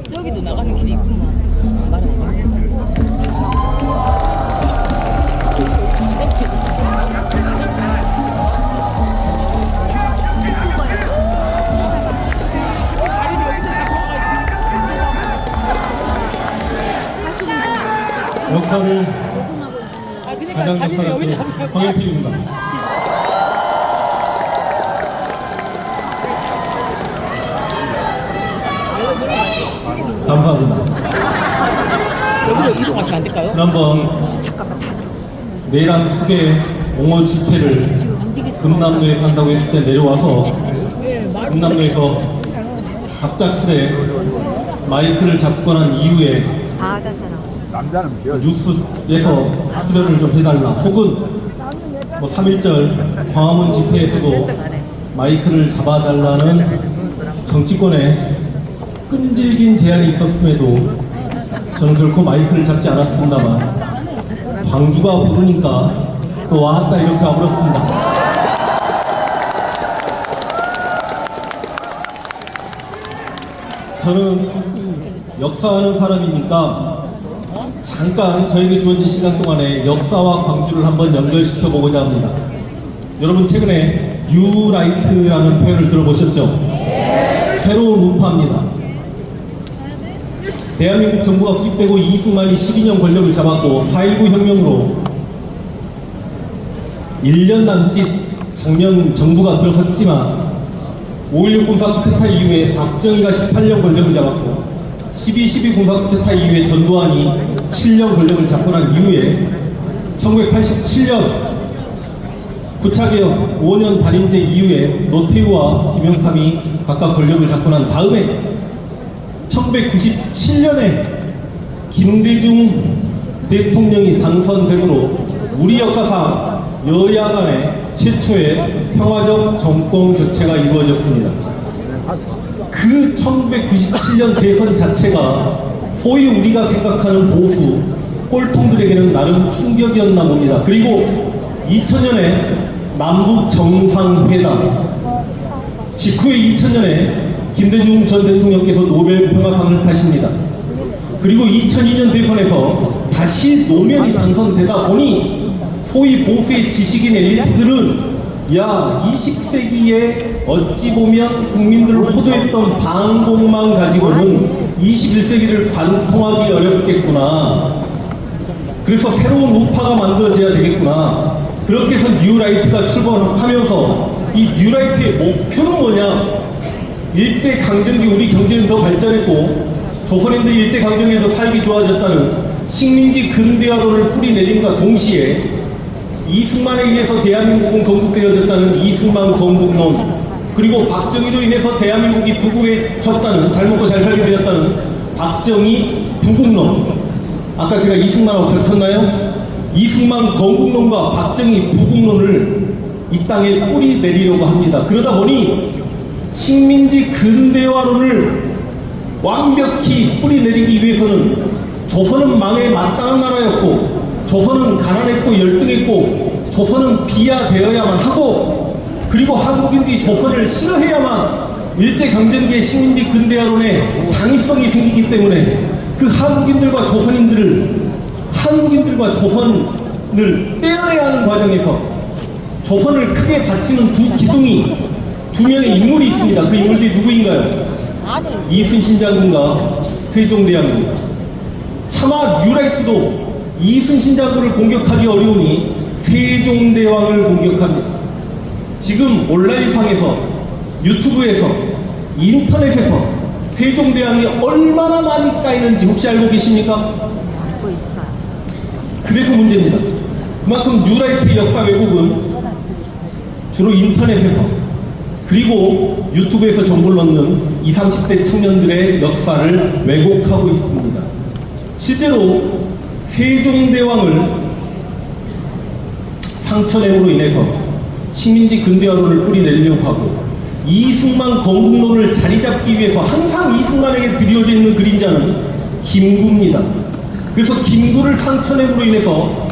저기도 나가는 길이 있구만. 말은 안 해. 역사를 가장 자리를 여기다 역사롭게 잡고 광해필입니다. 감사합니다. 여기로 이동하시면 안 될까요? 지난번 내란 후계 옹호 집회를 금남로에 산다고 했을 때 내려와서 금남로에서 갑작스레 마이크를 잡고 난 이후에 뉴스에서 출연을 좀 해달라, 혹은 뭐 3.1절 광화문 집회에서도 마이크를 잡아달라는 정치권의 끈질긴 제안이 있었음에도 저는 결코 마이크를 잡지 않았습니다만, 광주가 부르니까 또 왔다 이렇게 와버렸습니다. 저는 역사하는 사람이니까 잠깐 저에게 주어진 시간 동안에 역사와 광주를 한번 연결시켜 보고자 합니다. 여러분 최근에 뉴라이트라는 표현을 들어보셨죠? 새로운 우파입니다. 대한민국 정부가 수립되고 이승만이 12년 권력을 잡았고 4.19 혁명으로 1년 남짓 장면 정부가 들어섰지만 5.16 군사 쿠데타 이후에 박정희가 18년 권력을 잡았고 12.12 군사 쿠데타 이후에 전두환이 7년 권력을 잡고 난 이후에 1987년 9차 개혁 5년 단임제 이후에 노태우와 김영삼이 각각 권력을 잡고 난 다음에 1997년에 김대중 대통령이 당선되므로 우리 역사상 여야 간의 최초의 평화적 정권 교체가 이루어졌습니다. 그 1997년 대선 자체가 소위 우리가 생각하는 보수 꼴통들에게는 나름 충격이었나 봅니다. 그리고 2000년에 남북 정상회담 직후에 2000년에 김대중 전 대통령께서 노벨 평화상을 타십니다. 그리고 2002년 대선에서 다시 노무현이 당선되다 보니 소위 보수의 지식인 엘리트들은 야, 20세기에 어찌 보면 국민들을 호도했던 방공만 가지고는 21세기를 관통하기 어렵겠구나. 그래서 새로운 우파가 만들어져야 되겠구나. 그렇게 해서 뉴라이트가 출범하면서 이 뉴라이트의 목표는 뭐냐? 일제강점기 우리 경제는 더 발전했고 조선인들 일제강점기에서 살기 좋아졌다는 식민지 근대화론을 뿌리내림과 동시에 이승만에 의해서 대한민국은 건국되어졌다는 이승만 건국론, 그리고 박정희로 인해서 대한민국이 부국해졌다는, 잘 먹고 잘 살게 되었다는 박정희 부국론. 아까 제가 이승만하고 겹쳤나요? 이승만 건국론과 박정희 부국론을 이 땅에 뿌리내리려고 합니다. 그러다 보니 식민지 근대화론을 완벽히 뿌리내리기 위해서는 조선은 망에 마땅한 나라였고 조선은 가난했고 열등했고 조선은 비하되어야만 하고, 그리고 한국인들이 조선을 싫어해야만 일제강점기의 식민지 근대화론에 당위성이 생기기 때문에 그 한국인들과 조선을 떼어내야 하는 과정에서 조선을 크게 바치는 두 기둥이, 두 명의 인물이 있습니다. 그 인물들이 누구인가요? 이순신 장군과 세종대왕입니다. 차마 뉴라이트도 이순신 장군을 공격하기 어려우니 세종대왕을 공격합니다. 지금 온라인상에서, 유튜브에서, 인터넷에서 세종대왕이 얼마나 많이 까이는지 혹시 알고 계십니까? 알고 있어요. 그래서 문제입니다. 그만큼 뉴라이트의 역사 왜곡은 주로 인터넷에서 그리고 유튜브에서 정보를 넣는 20, 30대 청년들의 역사를 왜곡하고 있습니다. 실제로 세종대왕을 상처냄으로 인해서 식민지 근대화론을 뿌리내리려고 하고 이승만 건국론을 자리잡기 위해서 항상 이승만에게 드리워져 있는 그림자는 김구입니다. 그래서 김구를 상처냄으로 인해서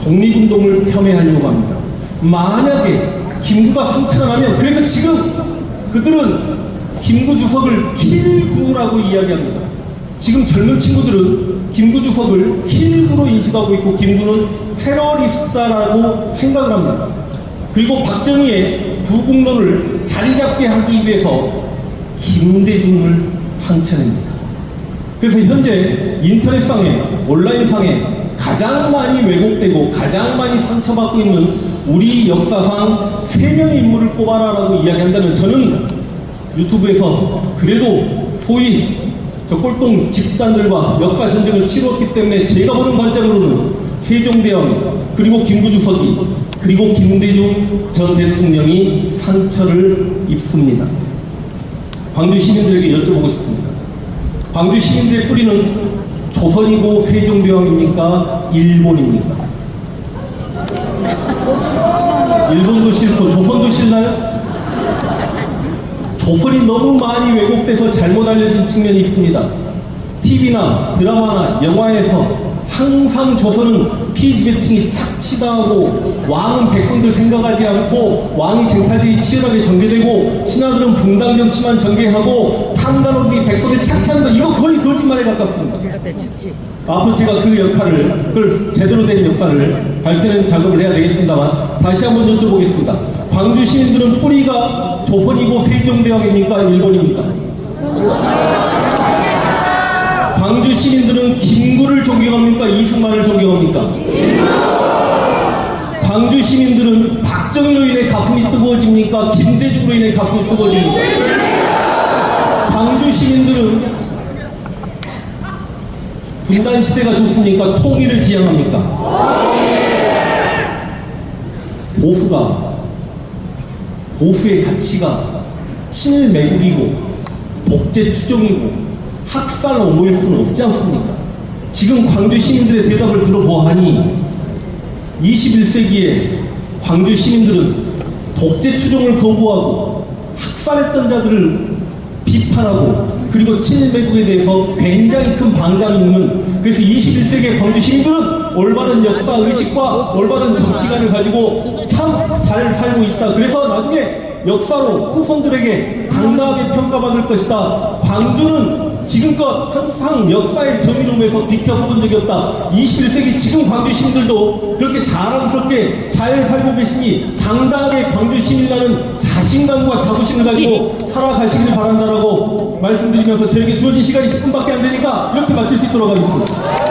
독립운동을 폄훼하려고 합니다. 만약에 김구가 상처가 나면, 그래서 지금 그들은 김구 주석을 킬구라고 이야기합니다. 지금 젊은 친구들은 김구 주석을 킬구로 인식하고 있고 김구는 테러리스트다라고 생각을 합니다. 그리고 박정희의 부국론을 자리잡게 하기 위해서 김대중을 상처냅니다. 그래서 현재 인터넷상에 온라인상에 가장 많이 왜곡되고 가장 많이 상처받고 있는 우리 역사상 3명의 인물을 꼽아라라고 이야기한다면 저는 유튜브에서 그래도 소위 저 꼴통 집단들과 역사 전쟁을 치루었기 때문에 제가 보는 관점으로는 세종대왕 그리고 김구주석이 그리고 김대중 전 대통령이 상처를 입습니다. 광주 시민들에게 여쭤보고 싶습니다. 광주 시민들의 뿌리는 조선이고 세종대왕입니까? 일본입니까? 일본도 싫고 조선도 싫나요? 조선이 너무 많이 왜곡돼서 잘못 알려진 측면이 있습니다. TV나 드라마나 영화에서 항상 조선은 피지배층이 착취당하고 왕은 백성들 생각하지 않고 왕이 쟁탈들이 치열하게 전개되고 신하들은 분당 정치만 전개하고 탕간호들이 백성을 착취하는 거 이거 거의 거짓말에 가깝습니다. 앞으로 제가 그 역할을 그걸 제대로 된 역사를 밝혀낸 작업을 해야 되겠습니다만 다시 한번 여쭤보겠습니다. 광주 시민들은 뿌리가 조선이고 세종대왕입니까? 일본입니까? 광주 시민들은 김구를 존경합니까? 이승만을 존경합니까? 광주 시민들은 박정희로 인해 가슴이 뜨거워집니까? 김대중으로 인해 가슴이 뜨거워집니까? 광주 시민들은 분단 시대가 좋습니까? 통일을 지향합니까? 보수의 가치가 친일매국이고 독재 추종이고 학살 옹호일 수는 없지 않습니까? 지금 광주 시민들의 대답을 들어보아하니 21세기에 광주 시민들은 독재 추종을 거부하고 학살했던 자들을 비판하고 그리고 친일매국에 대해서 굉장히 큰 반감이 있는 그래서 21세기의 광주 시민들은 올바른 역사 의식과 올바른 정치관을 가지고 참 잘 살고 있다. 그래서 나중에 역사로 후손들에게 당당하게 평가받을 것이다. 광주는 지금껏 항상 역사의 정의로움에서 비켜서 본 적이 없다. 21세기 지금 광주 시민들도 그렇게 자랑스럽게 잘 살고 계시니 당당하게 광주 시민이라는 자신감과 자부심을 가지고 살아가시길 바란다라고 말씀드리면서 저에게 주어진 시간이 10분밖에 안 되니까 이렇게 마칠 수 있도록 하겠습니다.